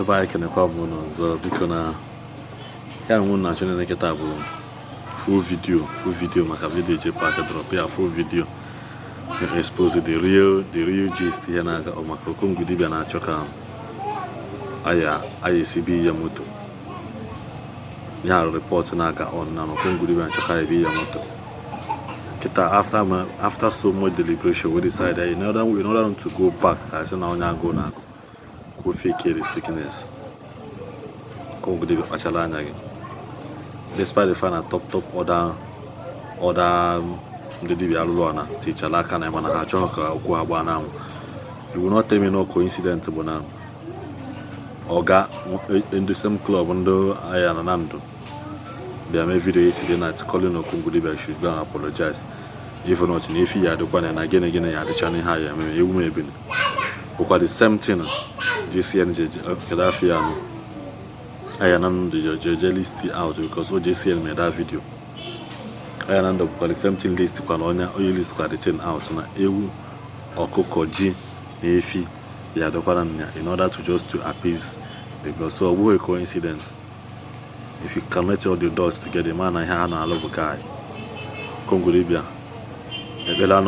Dubai can come on because na can one national neketable full video maka video je pack drop ya full video expose the real gist here na o maka Okongwu dibia na achoka ICB ya moto ya report na ga on na Okongwu dibia achoka IB ya moto kita after so much deliberation we decided in order to go back I said now go na go fake the sickness Okongwu dibia achala anya again despite the fact that top other the dibia alụlụ teacher laka na mana ha chọrọ ka okwu agba na you will not tell me no coincidence but now oga in the same club ndo Ayaya na Nando they made video yesterday night calling Okongwu dibia should go and apologize even not if he had one and again ya the channel higher me ewu me bin because the same thing GCN Gaddafi and Ayaya na Nando the list out because OJCN made that video Ayaya na Nando because the same thing list kwa onya oil list kwa the thing out na ewu ọkụkọ ji na efi ya dokwana in order to just to appease because so what a coincidence if you connect all the dots together man I ha na love guy Okongwu dibia ebela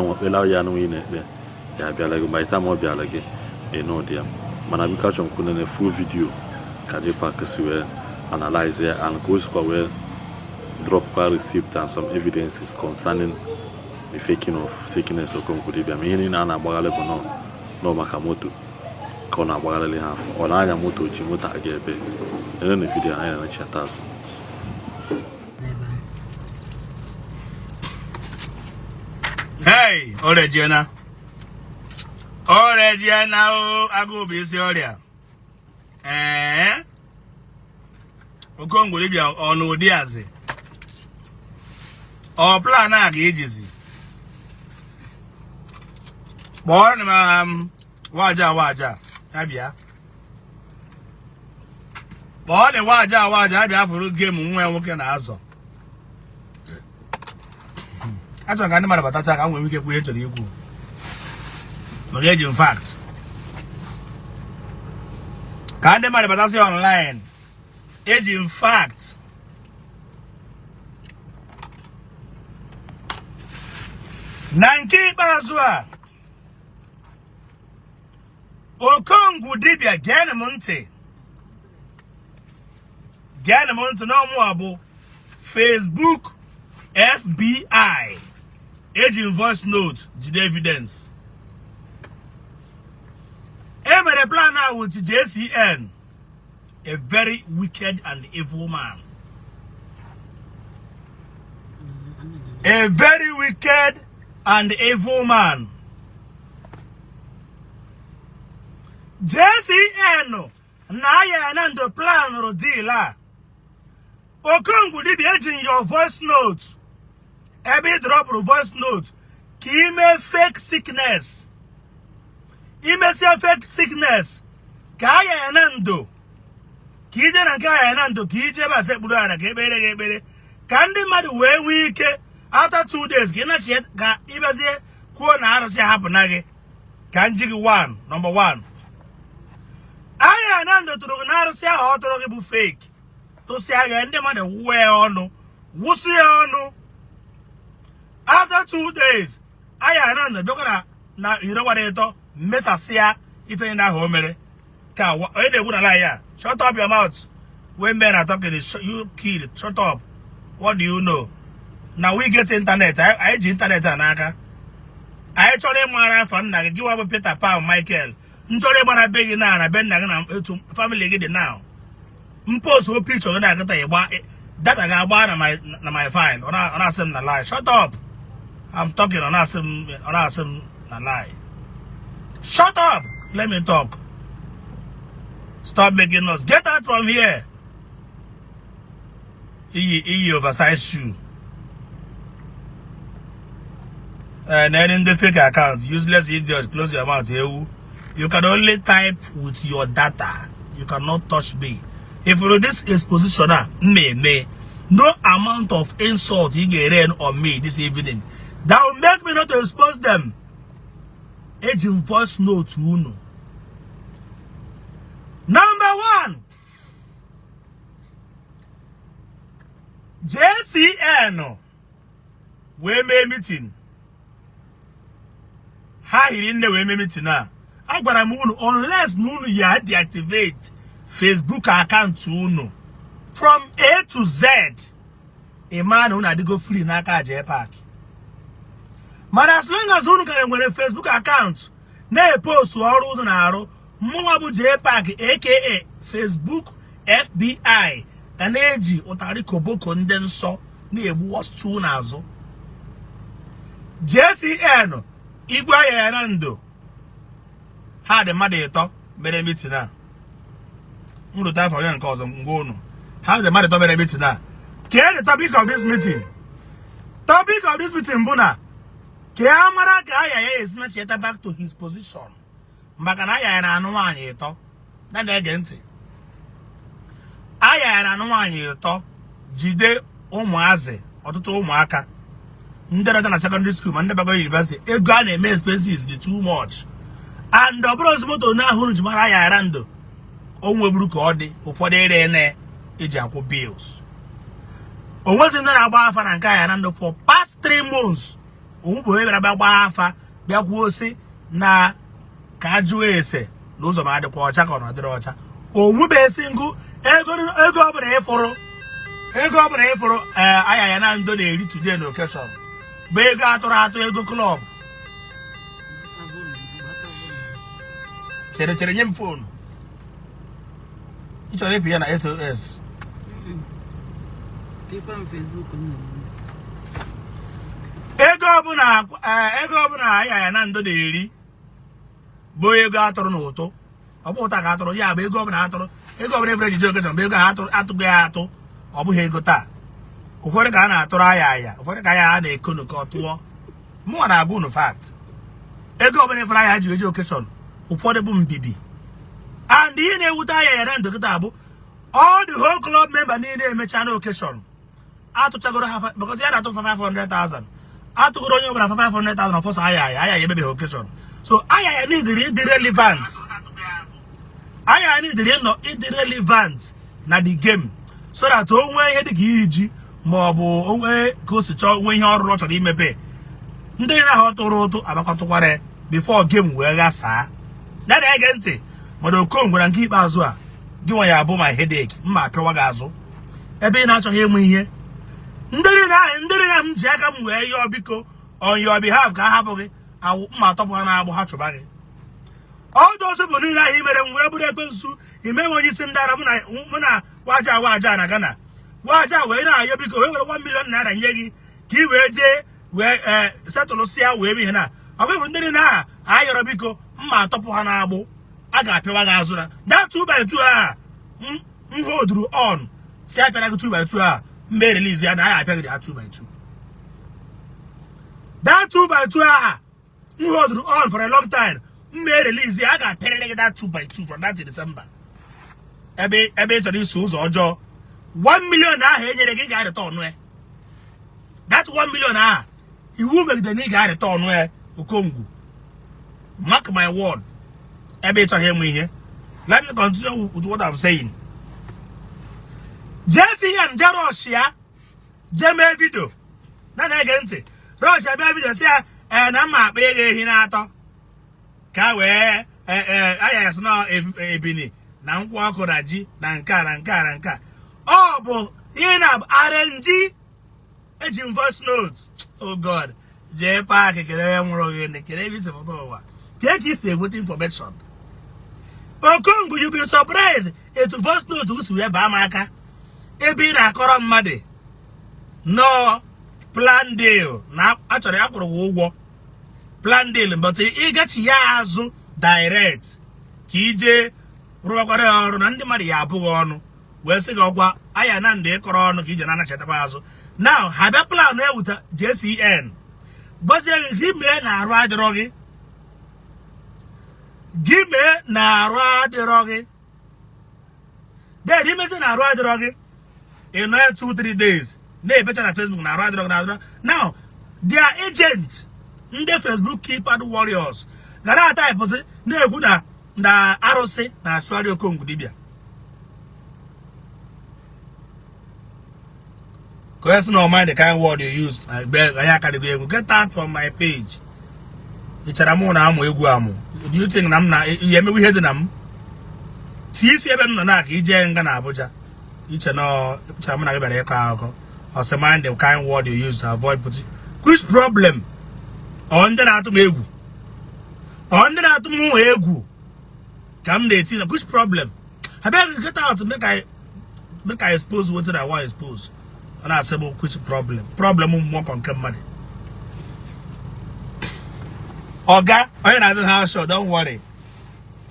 ya no ine be ya bia like by time o bia like e no dia mana bi ka chon kuna na full video ka dey pack we analyze and go score well drop a receipt and some evidences concerning the faking of sickness of Okongwu dibia meaning na agbagale bo no maka moto ka na agbagale half ọ na anya moto ji moto aga ebe ene na video na na chat Hey, Orejena o agụ bụ isi ọrịa Okongwu dibia ọ n'ụdị azị ọ plan a ga-ejizi kpọọ na waja ya bịa kpọọ na waja ya bịa fụrụ game nwa nwoke na-azọ achọrọ ka ndị mmadụ batacha ka m nwere ike kwuo chọrọ ikwu n'oge eji in fact ka ndị mmadụ batasị online eji in fact na nke ikpeazụ a Okongwu dibia geenụ m ntị na ọmụ bụ Facebook FBI eji voice note jide evidence emere plan out with JCN a very wicked and evil man JCN na Ayaya na Nando plan ro deal a Okongwu dibia eji your voice note ebe drop voice note ka ime fake sickness ka Ayaya na Nando ka ije na nke Ayaya na Nando ka ije ebe asekpuru ara ka ekpere ka ndị mmadụ wee nwee ike after 2 days ka ịnachi ka ibezie kwuo na arụsị hapụ na gị ka nji gị number 1 Ayaya na Nando tụrụ gị na arụsị ahụ ọ tụrụ gị bụ fake tụsịa gị ndị mmadụ wụsị ya ọnụ after 2 days Ayaya na Nando bịakwa na ire gbara ịtọ mesasịa ife ndị ahụ o mere ka onye na-egwu na ya shut up your mouth when men are talking you kid shut up what do you know now we get internet anyị ji internet a n'aka anyị chọrọ ịmara afa nna gị gịwa bụ Peter Paul Michael nchọrọ ịgbara be gị na be nna gị na etu family gị dị now mpost o picture gị na-agata ịgba data ga-agba na my file ọ na-asị m na lie shut up I'm talking ọ na-asị m na lie shut up let me talk stop making noise get out from here iyi oversized shoe and then in the fake account useless idiot close your mouth ewu you can only type with your data you cannot touch me if you this exposition no amount of insult you get in on me this evening that will make me not to expose them. Agent voice note uno. Number 1, JCN we mee meeting ha hiri nne we mee meeting a agwara m unu unless unu ya deactivate Facebook account unu from A to Z man unu adigo free n'aka aje park. But as long as unu can nwere Facebook account na post ọrụ unu na-arụ mụnwa bụ J Park aka Facebook FBI ka na-eji ụtarị koboko ndị nsọ na-egbu ọsụ n'azụ. JCN Igwe Ayaya Nando ha dị mmadụ ịtọ mere meeting a nrụta afọ ya nke ọzọ mgbe unu ha dị mmadụ ịtọ mere meeting a. The topic of this meeting bụ na ka amara ka Ayaya esi na cheta back to his position maka na Ayaya na anụ nwaanyị ịtọ na na-ege ntị. Ayaya na anụ nwaanyị ịtọ jide ụmụazị ọtụtụ ụmụaka ndị nọ na secondary school ma ndị bago university ego a na-eme expenses dị too much and ọ bụrụ ozugbo moto na ahụ ji mara Ayaya Nando o nweburu ka ọ dị ụfọdụ ere na eji akwụ bills. Onwezi ndị na-agba afa na nke Ayaya Nando for past 3 months. Onwebụ bịara gba afa bịa kwuo sị na ka ajụ ese na ụzọ ma adịkwa ọcha ka ọ nọdịrị ọcha. Onwebe single ego ọbụla ịfụrụ Ayaya Nando na-eri today na occasion bụ ego atụrụ ego club. Chere nye m phone. Ị chọrọ ịpị ya na SOS. Ego ọbụla Ayaya Nando na-eri bụ ego atụrụ n'ụtụ. Ọ bụ ụta ka atụrụ ya bụ ego ọbụla atụrụ. Ego ọbụla efere ejije okechọn bụ ego atụghị atụ. Ọ bụghị ego taa. Ụfọdụ ka a na-atụrụ Ayaya, ụfọdụ ka Ayaya na-ekono ka ọ tụọ. Mụnwa na-abụ unu fact. Ego ọbụla efere Ayaya ji eje okechọn ụfọdụ bụ mbibi. And ihe na-ewute Ayaya Nando kịta bụ all the whole club member niile emecha na occasion atụchagoro ha because ya na-atụ 500,000 atụgoro onye ọbụla 500,000 ọfọsọ Ayaya emebeghị occasion. So Ayaya neediri ịdị relevant. Ayaya neediri ịdị relevant na the game so that o nwee ihe dịka iji ma ọ bụ onwe ka o si chọọ onwe ihe ọrụ ọ chọrọ imepe ndị na-ahụ tụrụ ụtụ agbakọtụkwara before game wee ghasaa. Ya na-ege ntị mana Okongwu gwara nke ikpeazụ a gị nwa ya bụ my headache mma apịawa gị azụ ebe ị na-achọghị ịmụ ihe. Ndị niile m ji aka m wee yọọ biko on your behalf ka ha hapụ gị mma atọpụ ha na-agbụ ha chụba gị. Ọdụ bụ niile ahụ imere m wee bụrụ ekwensu ime m onye isi ndị ara mụ na waja na Ghana waja wee na-ayọ biko wee were 1 million naira nye gị ka ị wee jee wee setụlụsịa wee bụ ihe na ọ bụghị ndị niile ahụ ayọrọ biko mma atọpụ ha na-agbụ a ga-apịawa gị azụ na that 2x2 a m hoduru on si apịara gị 2x2 a mgbe release ya na anyị apịaghị ya 2x2. That 2x2 a m hoduru on for a long time mgbe release ya a ga-apịarịrị gị that 2x2 from that December ebe ị chọrọ iso ụzọ ọjọọ. 1 million ahụ enyere gị ga-arịta ọnụ ya. That 1 million ahụ iwu megide na ị ga-arịta ọnụ ya Okongwu. Mark my word. Ebe ị chọghị ịmụ ihe. Let me continue with what I'm saying. JCN je Russia je mee video na na-ege ntị Russia bịa video si ya na mma akpa ego ehi na-atọ ka wee Ayaya sị na ebini na nkwụ ọkụ na ji na nke ọ bụ ihe na RNG eji voice note. Oh God, J Park kere nwụrụ ogene kere ebe isi foto ụwa ka isi enweta information. Okongwu, you be surprised etu voice note usi wee baa m aka ebe ị na-akọrọ mmadụ no plan deal na achọrọ ya kwụrụ ụgwọ plan deal but ị gachi ya azụ direct ka ije rụọkwara ya ọrụ na ndị mmadụ ya abụghị ọnụ wee sị gị ọgwa Ayaya Nando ịkọrọ ọnụ ka ije na-anachatakwa azụ. Now ha bịa plan ewuta JCN gbazie gị mee na arụ adịrọ gị then imezi na arụ adịrọ gị in 2-3 days na-ebecha na Facebook na arụ adịrọ gị na adịrọ. Now their agent ndị Facebook keypad warriors gara ataipụsị na-ekwu na arụsị na achụgharị Okongwu dibịa Because no mind the kind of word you use. I beg, I can get out from my page. It's a moon arm. Do you think I'm not? You may be heading them. See, 7 Nanaki, Jen and Abuja. Each and all, Chamana or some mind the kind of word you use to avoid putting. Which problem? On the Atu on the Atu Egu. Come the teen, which problem? I beg get out to make I expose what I want to expose. And I say, which problem? Problem more on come money. Oga, I don't have show, don't worry.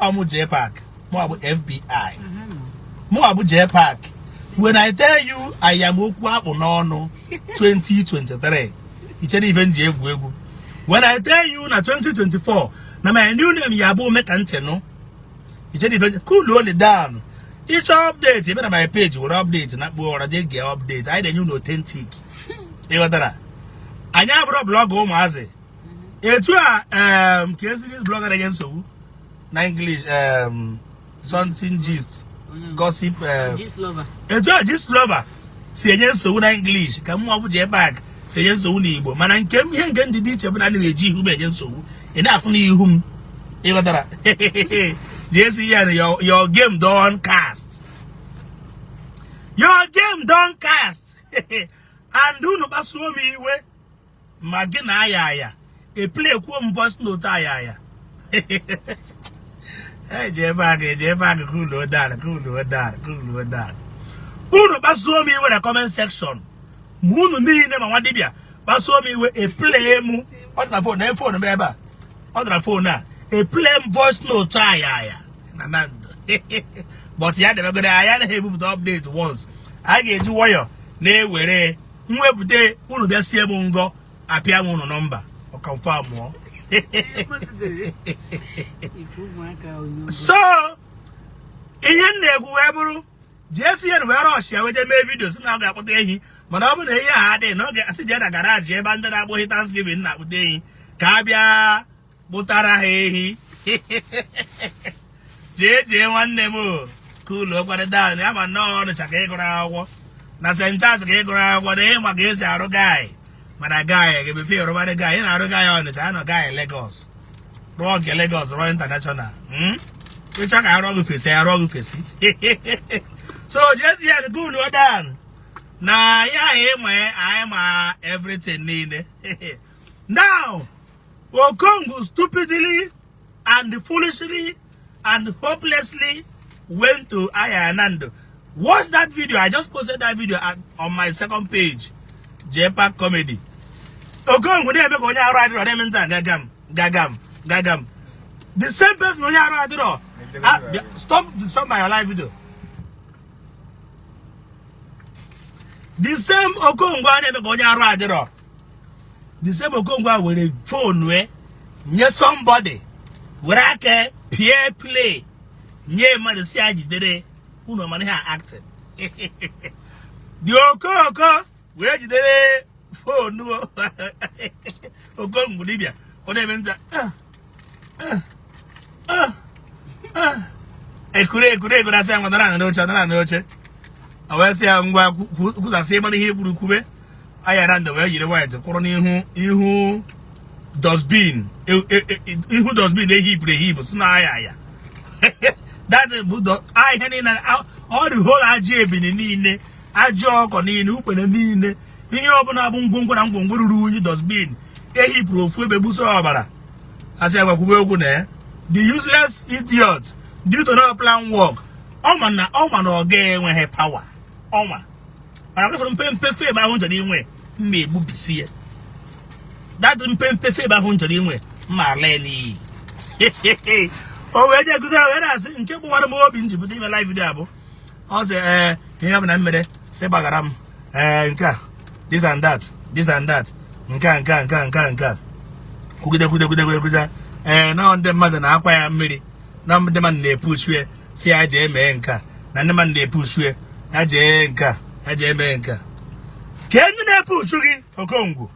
I'm with JPAC, more about FBI. More about JPAC. When I tell you I am Okwa Onono 2023, it's an event Jegu. When I tell you na 2024, na my new name Yabo Mekanteno, it's an event cool only down. Each update, even on my page, will update, not more a get update. I didn't know authentic. You got that? I never blog home as it. It's this blogger against so na English, something gist, gossip, gist lover. It's gist lover. Say yes, so na English. Come up with your bag. Say yes, so Ndi Igbo. Man, I came here and get the detail, but anyway, G who made so enough only whom. You got that? Yes, your game don't cast. Your game don't cast. And do no pass me way. Magina Ayaya. A play quum voice note Ayaya. Hey, J-Bag, cool or that. Uno pass me with a comment section. Moon me never want to pass me with a play on the phone, baby. On the phone now. A plain voice note Ayaya. Nando. But yeah, never gonna Ayaya able to update once. I get you wire. Ne were Mwebde, Uno be see mungo, appear mono number or confirm more. So, in whoever Jesse and where she would make videos now got what they but over the year they no get a garage, abandoned up with Thanksgiving that would day. Kabia Butara he JJ one nemo cool up at the down. I'm a no the Chakegora. Nasan Chakegora, what they my guess are a guy. But a guy, I give me fear about a guy, and a guy on the China guy Lagos. Rock Lagos, Royal International. We check our rogue face, our rogue face. So just here the good or done. Now, yeah, I am everything needed. Now, Okongwu stupidly and foolishly and hopelessly went to Ayaya and Nando. Watch that video. I just posted that video on my second page. JPAC comedy. Okongwu they be going right or them gagam. The same person on your right. Stop my live video. The same Okongwu they be going right. The same Okongwu with a phone where near somebody where I can peer play near my Isiagu today who no money acted. The Okongwu where did they phone no Okongwu Libya or they meant could I say I'm gonna know I will say I'm going to say money here Kube. I ran the way you know why who does bean who does bean a heap so now that I had in and out all the whole AJ been in a joke on in open a mean in open up and you does bean a heap of Buso. I say I will there. The useless idiot due to no plan work. Oman or gay when her power. Oman. I got from pen pay by 100 anyway. Me booby see it. That pen pay by 100 anyway. Marlene. Oh, where you go? I say, in Cape Water more binge, but in a live video. I say, you have an embedded, say Bagaram, this and that. Nka. Kuda. Now the mother na acquire Mary. Now the man they push you. See, I jam enka. None the man they push you. I jam enka. Can you push you? Okongwu.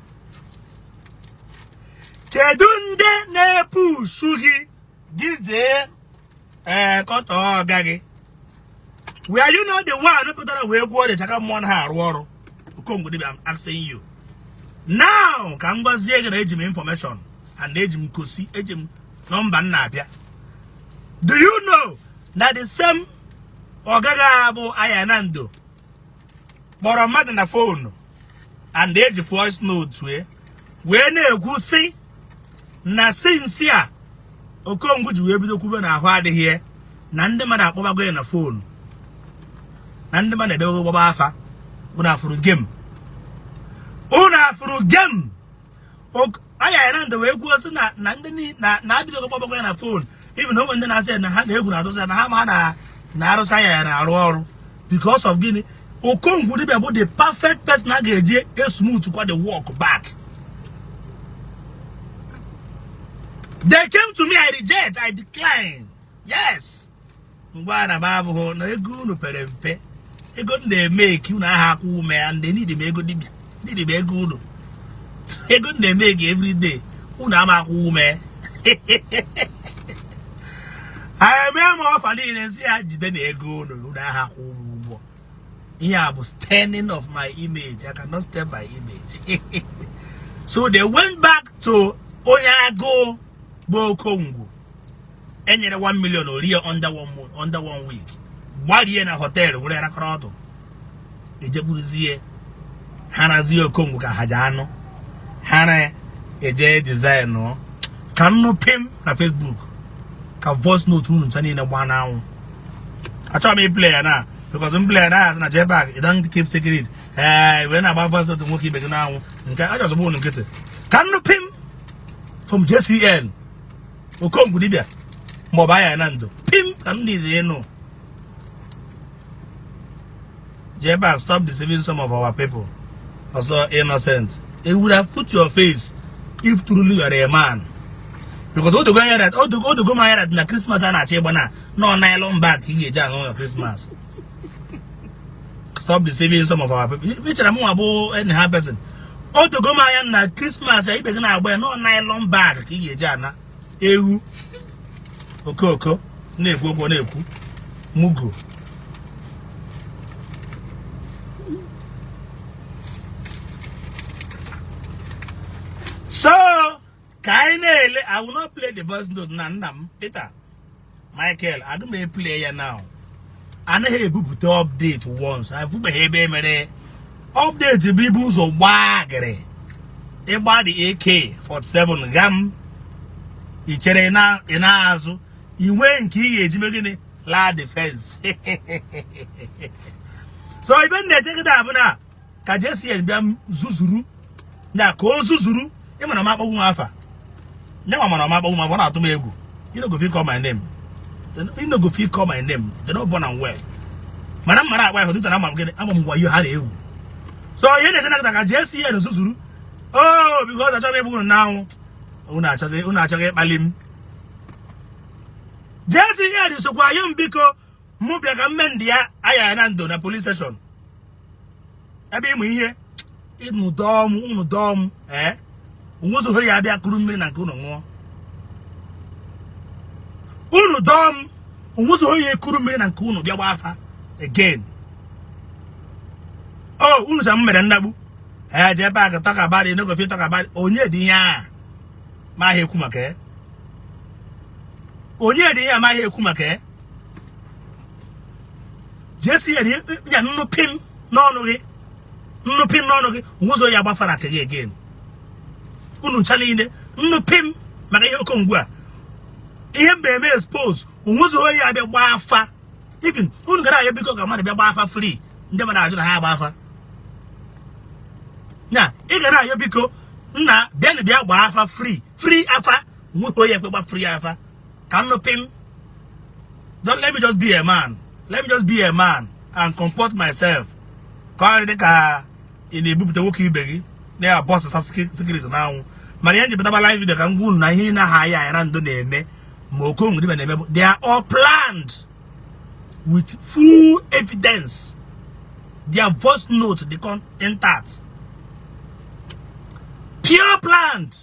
Kedunde ne push you. DJ Koto Gagi. Were you not the one who put away water? Chaka one hair war. Okongwu dibia, I'm asking you. Now, can go see ejim information and ejim kosi ejim number nabia. Do you know that the same Ogaga Abu Ayaya Nando but a man on the phone and the age of voice notes where na go see na since ya Okongwu ji we bido kube na ahwa de here na ndị mmadụ akpọbago na phone na ndị mmadụ ebego gbaba afa una afuru game Ayaya Nando we go so na ndị na bido gbaba na phone even though when I said na ha na egwu na adosa na ha ma na arosa Ayaya na arụ ọrụ because of gini Okongwu dey about the perfect person na ga-eje smooth to the walk back. They came to me, I reject, I decline. Yes. Ngwana babu na ego no perempe. Ego they make you na ha ku me and they need the ego di. Need the ego no. Ego they make every day. Una ma ku me. I am off and in see jide na ego no na ha ku. Yeah, I was standing of my image. I cannot stand my image. So they went back to Oyago Okongwu. And you 1 million or year under 1 week. While you in a hotel, where I crowd. Ejebuzie. Hana zio Okongwu ka hajano. Hana eje design no. Can no pim na Facebook. Ka voice note unu chani na 1 hour. I try me play na. Because when play that na jet bag, you don't keep taking it. Hey, when I buy to walk it now, I just want to get it. Can you pim from JCN? Okongwu dibia. Mobile Nando. Pim can you know? Jet bag, stop deceiving some of our people. Also innocent. It would have put your face if truly you are a man. Because all the go that all the go my that na Christmas and achebana no nylon bag here on your Christmas. Stop deceiving some of our people. Which are more about any person. All to go my na Christmas, I begin to wear no nylon bag. Ki jana. Ewu. Okoko. Neku. Mugu. So, I will not play the first note. Nandam. Peter. Michael, I don't may play here now. And I have to update once. I have to update the people so wagere. About the AK-47 gam. Ichere na azu. Iwe nki ejimegene la defense. So even they take it up na. Ka jesi en biam zuzuru. Na ko zuzuru. E mana ma kpọgbu afa. Nyawa mana ma kpọgbu ma na atum egwu. You no go fit call my name. You no go fit call my name. They not born and well. Madam Mara, why do that? I'm why you had a. So here is another Jesse and Susuru. Oh, because I tell people now. Una chage balim. Jesse here is so quiet because Mubia can mend the Ayaya Nando na police station. Abi mu here. It mudom, eh? Ungoso he ya bia kurumiri na nkuno ngo. Unu dom unguso ye kurumiri na nkuno bia wafa again. Oh, unu jam mere ndabu. Je ba ka talk about it, no go fit talk about it. Onye di ya ma he kuma ke. Onye di ya ma he kuma ke. Jesi ya no pin no no ge. No pin no no ge. Unguso ya gbafara ke again. Unu challenge no pin ma ge Okongwu a. Ihe mbeme expose unwuzo ya be gbafa even unu gara ya biko ga mmadụ be gbafa free ndị mmadụ ajụ na ha gbafa na ị gara ya biko nna bịa na bịa gbafa free afa unwuzo ya be gba free afa can no pim. Don't let me just be a man, let me just be a man and comport myself ka dị ka ị na-ebupụta nwoke ibe gị na ya boss secret na anwụ mana ya njipụta live video ka ngwu na ihe na ha ya Nando na-eme. They are all planned with full evidence. Their voice note, they come intact. Pure planned.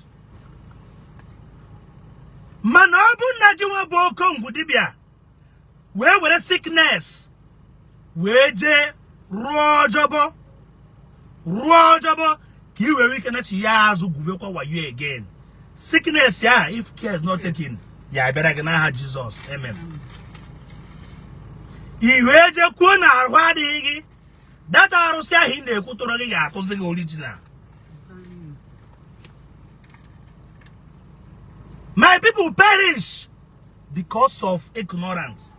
Manobu najiwa bo Okongwu dibia. Where were the sickness? Where je rojobo? ruo jobo ki we we can ya azu gubekwa wayo again. Sickness ya if care is not taken ya better gonna have Jesus. Amen. Iwe je kwuo na aru adịghị that arụsị ahụ ị na-ekwutọrọ gị ga-atụzi gị original. My people perish because of ignorance.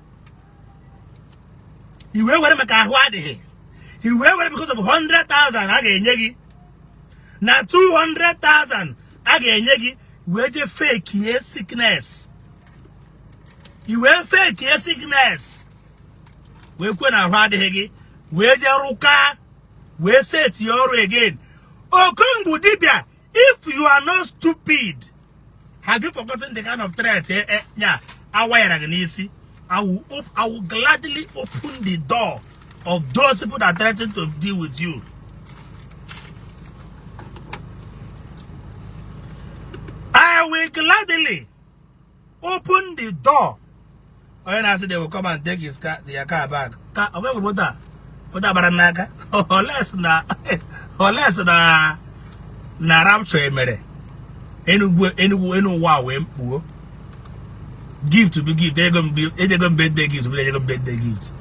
Iwe were maka ahụ adịghị. Iwe were because of 100,000 a ga-enye gị na 200,000 a ga-enye gị wee je fake ye sickness. Iwe fake ye sickness. We kwe na ahụ adịghị gị wee je rụka wee set your ọrụ again. Okongwu dibia, if you are not stupid, have you forgotten the kind of threat yeah, I will gladly open the door of those people that threaten to deal with you. I will gladly open the door. When I say they will come and take his car, their car back. What about unless na rapture emere. Enu wa we mpuo. Gift to be gift. They're gonna be birthday gift to be birthday gift.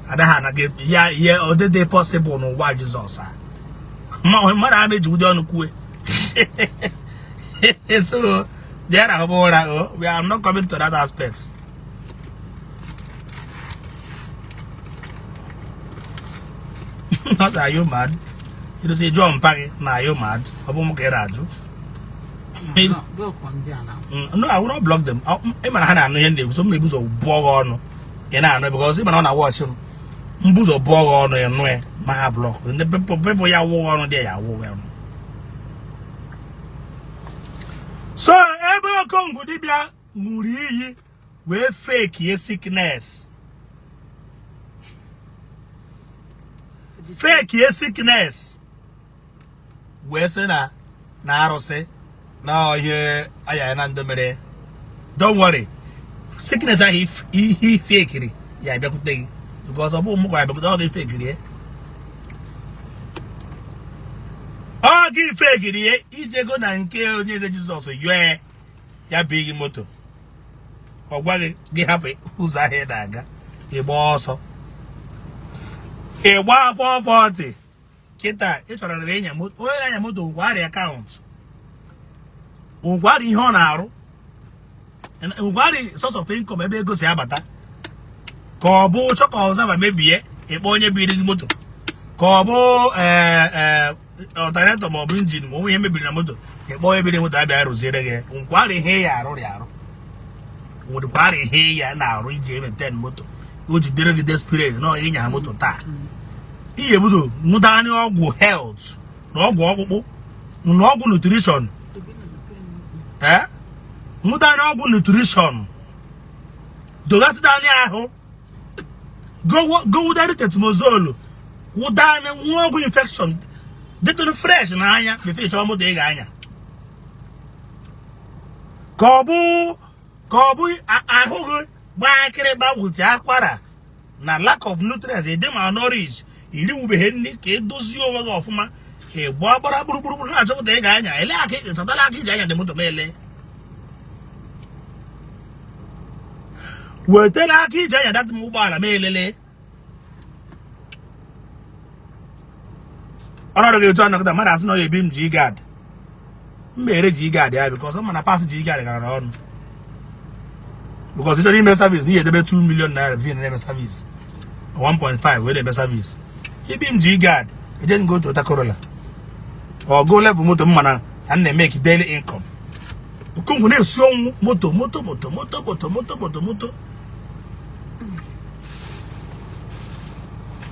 Adaha na give yeah or did they possible no why Jesus ma me jude on kue. So there we are not coming to that aspect. Not are you mad? You say John Paggy, now you mad? No, I will not block them. I'm not so maybe so bog on. Because even on I watch him, Mbuzo bog on and no, my block. And the people ya war on there, so, ever come with Dibia Muri, we fake ye sickness. Fake ye sickness. Western Narose. Now here Ayaya Nando mere. Don't worry. Sickness he fake it. Yeah, because of whom I all they fake it. All give fake it. Each go and kill Jesus. Yeah, ya big moto. Or what get happy? Who's ahead? Aga. A boss. A 140. Kita, it's on the rain. Moto, what account? What in honor and what source of income maybe go say abata. Kobo choko sama maybe a boy building moto. Kobo Talent of engine, when we may be a moto. A boy building with that arrow zero. What in here are would party here now reach even 10 moto. Would you direct desperate? No, in your moto ta. He able to Mudani Ogwu health, no go, no nutrition. Eh? Mudani Ogwu nutrition. Do that's down here. Go with that Mozolo. Wudani Ogwu infection. They do the fresh na anya, the fish almost the anya. Kobu, I hope by Kereba with Aquara. Na lack of nutrients, a dem malnourished. Ili will be henny, those you over of ma. A barbara buru, I told the Ganya. I like it, it's a lucky giant the Mutomele. Well, tell Aki Giant that mobile mele. Another go to another man has no a beam G guard. Mary G guard, yeah, because I'm gonna pass G guard around. Because it's only service near the 2 million naira via service. 1.5 with the service. He beam G guard, he didn't go to Takorola. Or go level motor mana and they make daily income. Okongwu so moto.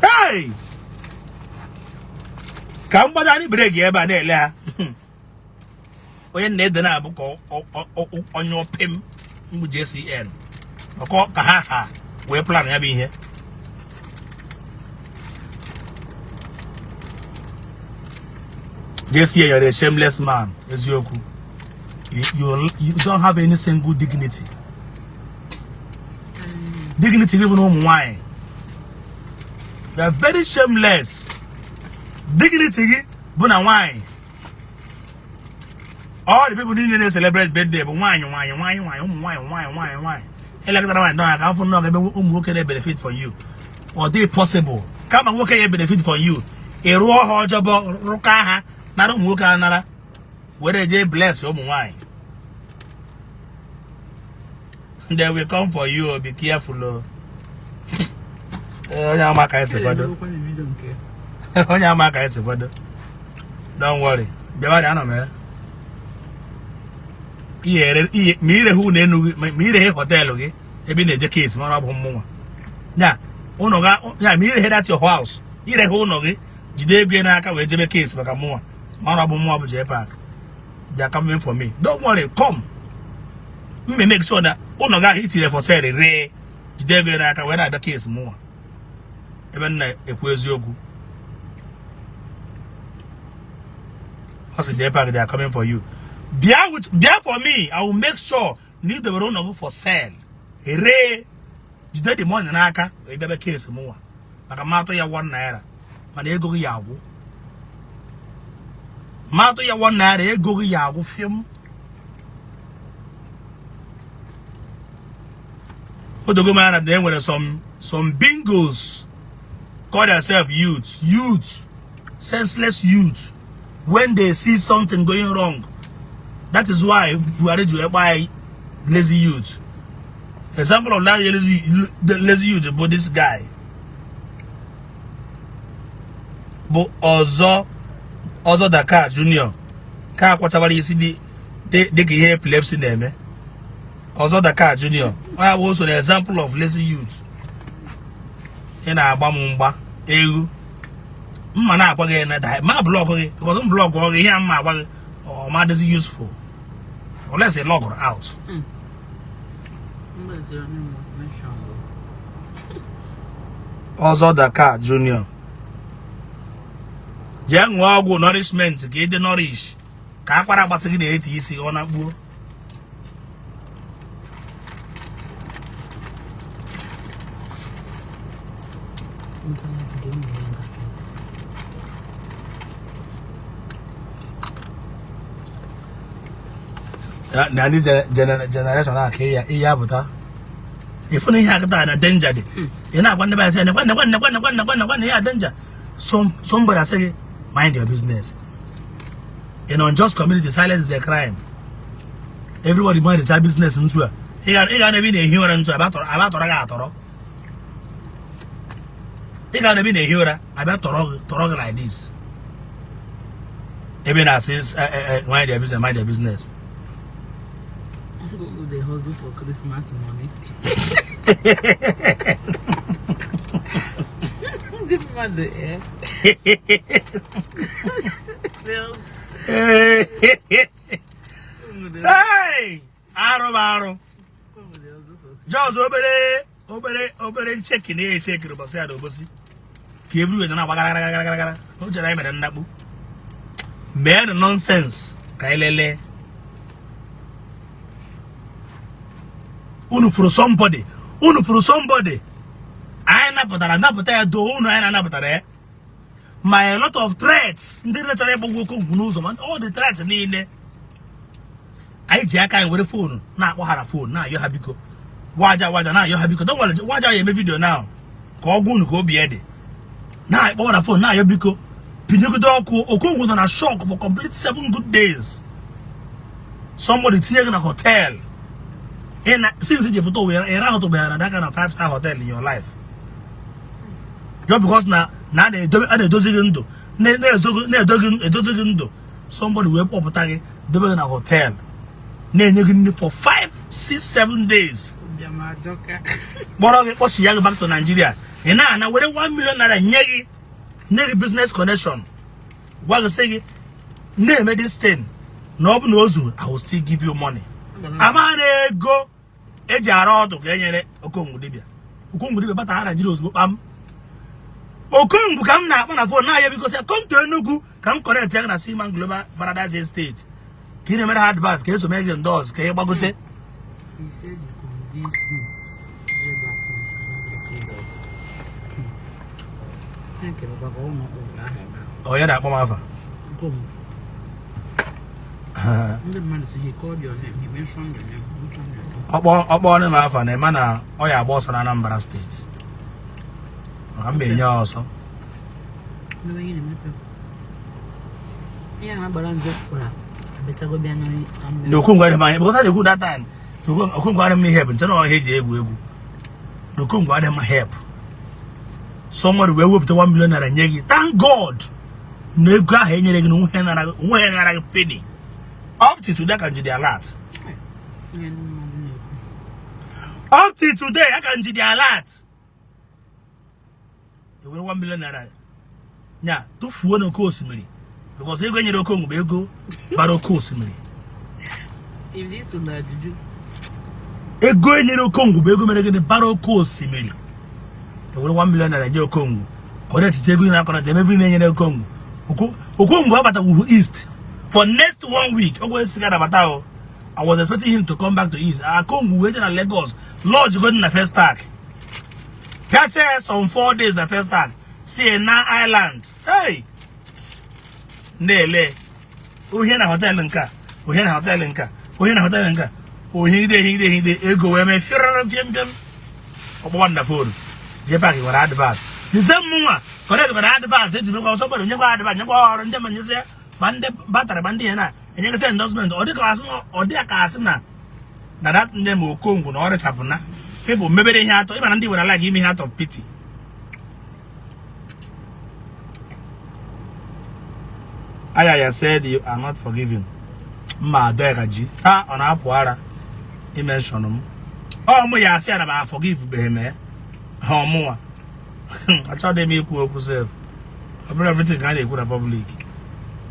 Hey! Come badani break here by there. When need the na book on your pim JCN. Oko kahaha. We plan having here. JCN, you're a shameless man, Ezioku. You don't have any single dignity. Dignity even home why. You are very shameless. Dignity Buna wine. All the people didn't celebrate birthday, but wine. Electoral no, I can't for no work a benefit for you. Or they possible. Come and work a benefit for you. A raw job rokaha, not work another. Whether they bless your wine. They will come for you, be careful. Don't worry. Mire who mire hotel, okay? Maybe the case, one of them. Yeah, mire head at your house. Ire who no, Jide Genaka, where Jebe case, like a more. One of them more Park. They are coming for me. Don't worry, come. Me make sure that Onoga hit it for sale, Ray. Jide Genaka, when I the case more. Even a Yogu. Also, they are coming for you. Bear for me, I will make sure need the run for sale. Ray, you did the money naka, a baby case more. Like a matter ya 1 naira. Man, they go yagu. Matter ya 1 naira, they go yagu film. What the go man at them with some bingos call themselves youth, senseless youth. When they see something going wrong, that is why we are ready to buy lazy youth. Example of that lazy youth about this guy. But also Dakar Junior. Can't whatever you see they can hear epilepsy name. Eh? Also Dakar Junior. I have also an example of lazy youth. In our Bamumba, Egu. Mana again that my blog because blog here my or my is useful. Or let's say log her out. Also Dakar Junior. Jang wago nourishment, get the nourish. Kakara basiki the ATC on a boo. Nani generation okay iya buta if only have that danger you know when they say when yeah danger somebody say mind your business in unjust community silence is a crime everybody mind their business into it he gonna be the hero into about he gonna be the hero about toro like this even as says mind their business. They hustle for Christmas money. Give me the air. Hey! Aro. Just obere checking here, checking about say adobosi. Give you na bagara. No jara me na bu. Man nonsense. Kailele. Unu for somebody. I na putara do unu I na putara. My a lot of threats. Ndi na chare bogo ko gunuzo man. All the threats niile. I jaka in with the phone. Na akpọ phone. Na yo habiko. Waja na yo habiko. Don't worry. Waja ye me video now. Ko ogun ko bi ede. Na akpọ phone na yo biko. Pinyogo do ko Okongwu na shock for complete 7 good days. Somebody taking a hotel. And since you put away around to be that kind of 5-star hotel in your life, just because now they doesn't do somebody will pop a in a hotel for 5, 6, 7 days. But she back to Nigeria and now with 1 million naira business connection. What I say, name this thing. No one knows you. I will still give you money. Amane go ejaro to kenyere Okongwu dibia. Okongwu dibia bata ara jiri ozugbo pam. Okongwu kam na akpa na phone na ya because come to Enugu kam correct ya na Seaman Global Paradise Estate. Kini mere advance ke so make doors ke gbagote. He said you convince me. Oh yeah, that mama. Okongwu. Ndị mmadụ sị he called your name, he mentioned your name. Which one you talking? Ọkpọ ọnụ m afọ na-eme na ọ ya agba ọsọ na Anambra steeti. Maka mba enye ọsọ. No, you never. Yeah, but I'm just for that. Better go be annoying. The Okongwu had my because I did good that time. The Okongwu had me help. Instead of I hate you. The Okongwu had my help. Someone will whip the 1 million and yegi. Thank God. No guy any no when penny. Up to today I can do the alert. Up to today I can do the alert. They were 1 million naira. Yeah, two phone no course me. Because they go in the Okongwu be go, but of course me. If this will not do. They go in the Okongwu be go me the battle course me. They were 1 million naira Okongwu. Correct to take in account them every day in the Okongwu. Okongwu about who east for next 1 week. Always together about I was expecting him to come back to east. Okongwu waiting at Lagos. Lodge going in the first tag. Catches on 4 days the first tag. See na island. Hey. Nele. Uhe na hotel nka. Uhe na hotel nka. Uhe na hotel nka. Hide. Ego we me fiam. Wonderful. Jepaki were advert. The same one. Correct were advert. They go somebody you go advert. You go on them and you say bande battery bande na. And you say endorsement or the class or the class na. Na that name Okongwu na orange hapuna. People maybe they have to even and they would like give me heart of pity. Ayaya said you are not forgiven. Ma doegaji. Ha on apuara. He mentioned him. Oh mo ya say I forgive beheme. Oh mo. I told them you could self. I bring everything I could have public.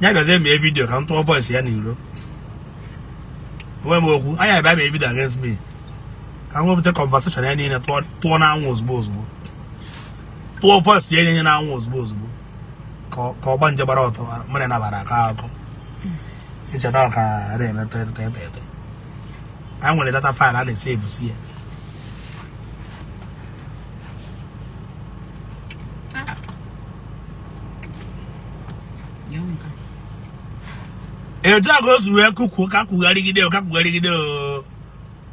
Ya go say me video can to voice here ni ro. When mo ku Ayaya buy me video against me. Can we take conversation any na to na anwos bozbo. To voice here na anwos bozbo. Ko banje baroto mane na baraka ko echa na ka re na te I want data file and save here e ja go su e kuku ka kugarigide o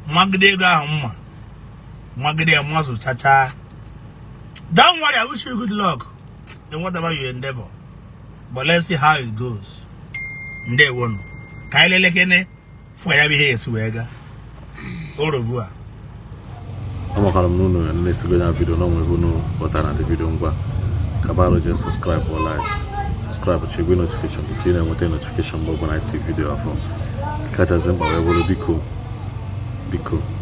magide ga mma magide amazu chacha. Don't worry, I wish you good luck in whatever you endeavor. But let's see how it goes. Day one. Kaile lekene fwaya bi he suwega. Au revoir. I'm going to next video. No one what the video. Kabalo just subscribe or like. Subscribe to the notification. The channel with the notification bell when I take video from. Catch us in my will be cool.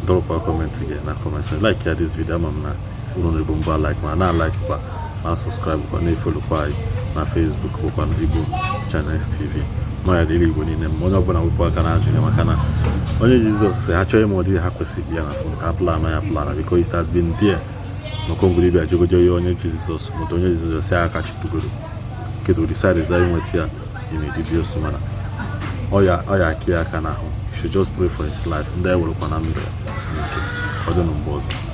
Drop a comment again. Na comment say like this video. Mamna. Uno bomba like man. Na like ba. Na subscribe ko na follow pa na Facebook ko na Igbo Channels TV. No ya Ili Igbo ni nem. Onye ọbụla wepụ aka na ajụ ya maka na onye Jesus say achọghị m ọdị ha kwesịrị ya na phone ka plan na ya plan because it has been there. No Okongwu bịa jogojo ya onye Jesus moto onye Jesus say aka chitugoro. Kedu decide is that what ya in the videos mana. Oya aki aka na ahụ. You should just pray for his life. Ndị ewere kwa na ndụ ya. Okay. Ọ dị n'mgbe ọzọ.